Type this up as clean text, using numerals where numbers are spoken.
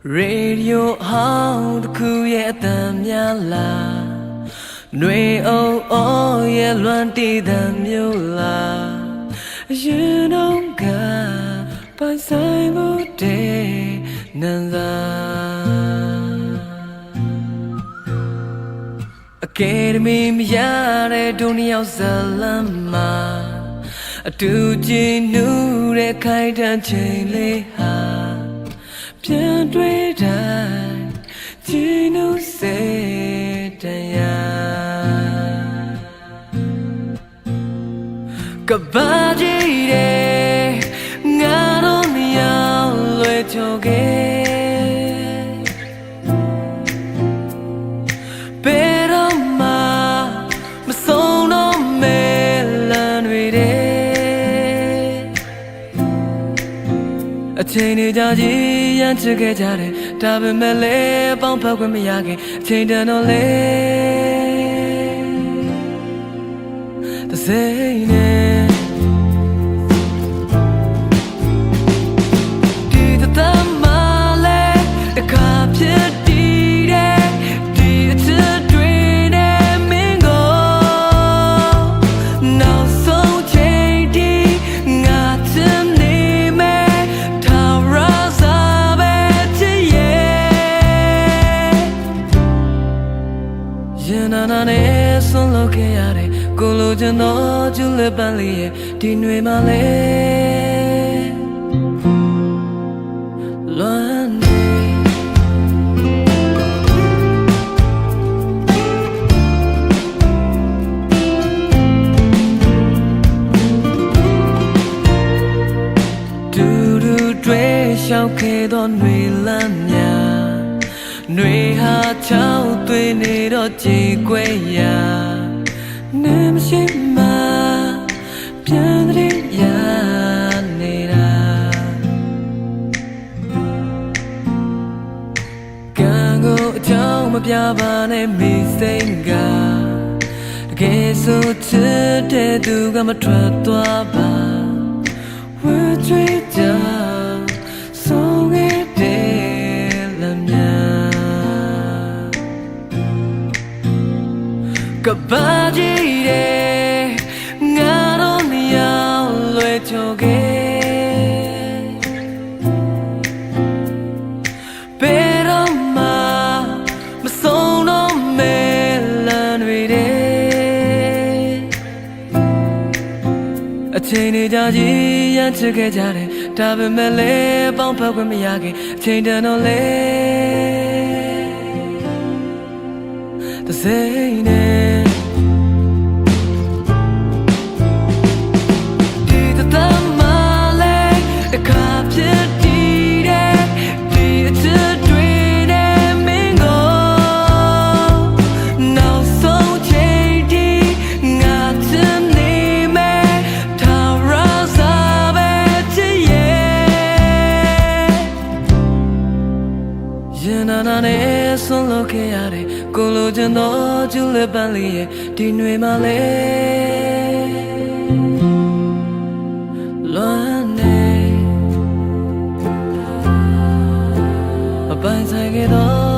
Radio how the kuya tamyala Nui oh ye luanti tamyula You don't ga by sai day nanda Academy miyare dunia salama Tu ji nu re khai dan chain le ha ပြန်တွေ့တိုင်းကြည်နူးစေတရားကဘာကြီးတဲ့ငါတို့မရောက်လွယ်ချော်ခဲ့ဘယ်တော့မှမဆုံးတော့မဲလမ်းတွေတဲ့အချိန်တွေကြာကြီးရန်ချစ်ခဲ့ကြတယ်ဒါပေမဲ့လည်းပေါင်းဖက်ခွင့်မရခင်အချိန်တန်တော့လေတစ်စိမ့်နဲ့ဒီတမ်းမလဲတခါဖြစ်တည်တဲ့ဒီအချစ်တွေနဲ့မင်းကိုနောက်ဆုံးချိန်ဒီငါချင်နေမယ်ထာဝရနာနဲ့ဆုံးလို့ခဲ့ရတယ်ကိုလိုချင်တော့ကျူလက်ပန်းလေးရဲ့ဒီຫນွေမှာလဲလွမ်းနေဒူဒူတွေရှောက်ခဲ့တော့ຫນွေလမ်းများຫນွေဟာချောင်းသွေးနေတော့ကြည်ကွယ်ရာနေမရှိမှပြန်တည်းရနေတာကံကိုအကြောင်းမပြပါနဲ့မိစိတ်ကတကယ်ဆိုချစ်တဲ့သူကမထွက်သွားပါဝေးကြွေးကြဆုံးခဲ့တဲ့လမ်းများကဘာကြီးတဲ့ငါတို့မရောက်လွယ်ချော်ခဲ့ဘယ်တော့မှမဆုံးတော့မဲလမ်းတွေတဲ့အချိန်တွေကြာကြီးရန်ချစ်ခဲ့ကြတယ်ဒါပေမဲ့လည်းပေါင်းဖက်ခွင့်မရခင်အချိန်တန်တော့လေတစ်စိမ့်နဲ့ဒီတမ်းမလဲတခါဖြစ်တည်တဲ့ဒီအချစ်တွေနဲ့မင်းကိုနောက်ဆုံးချိန်ဒီငါချင်နေမယ်ထာဝရစာပဲချစ်ရဲ့ရင်နာနဲ့ဆုံးလို့ခဲ့ရတယ်ကိုလိုချင်တော့ကျူလက်ပန်းလေးရဲ့ဒီຫນွေမှာလဲလွမ်းနေအပိုင်းဆိုင်ခဲ့တော့